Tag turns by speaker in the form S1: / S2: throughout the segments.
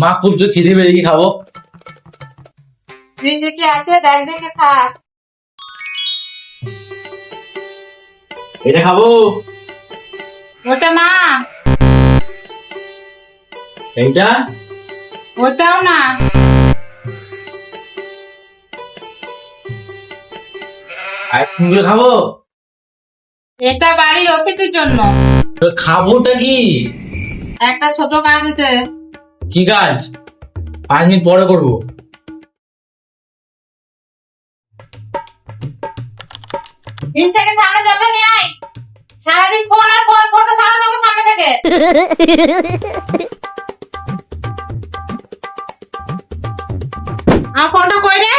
S1: মা খুব জোর খিদে পেয়ে কি খাবো?
S2: ফ্রিজে কি আছে দেখ দেখে খা।
S1: এটা খাবো।
S2: ওটা না,
S1: এইটা
S2: ওটাও না।
S1: আইসক্রিম করে খাবো।
S2: এটা বাড়ির অতিথির জন্য।
S1: তো খাবোটা কি?
S2: একটা ছোট কাজ আছে।
S1: কি কাজ? 5 মিনিট পরে করবো।
S2: ফ্রিজ থেকে ঠান্ডা জলটা নিয়ে আয়। সারাদিন ফোন আর ফোন, ফোনটা সারা যাবে সামনে থেকে। আমার ফোনটা কই রে?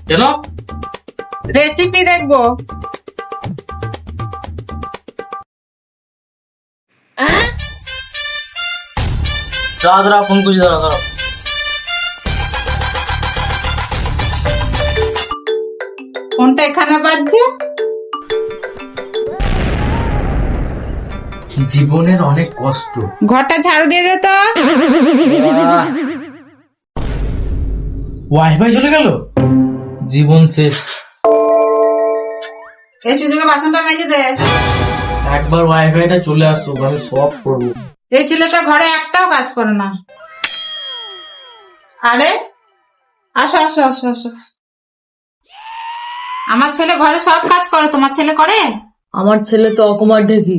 S1: কেন?
S2: রেসিপি দেখবো।
S1: দাদা ফোন করছি, দাদা।
S2: ফোনটা এখানে বাজছে।
S1: জীবনের অনেক কষ্ট।
S2: ঘরটা ঝাড়ু দিয়ে দে তো।
S1: ওয়াইফাই চলে গেল, জীবন শেষ।
S2: এই সুযোগে বাসনটা মেজে দে।
S1: একবার ওয়াইফাইটা চলে আসুক, আমি সব করবো।
S2: এই ছেলেটা ঘরে একটাও কাজ করে না। আরে আসো আসো আসো আসো। আমার ছেলে ঘরে সব কাজ করে, তোমার ছেলে করে?
S3: আমার ছেলে তো অকুমার দেখি।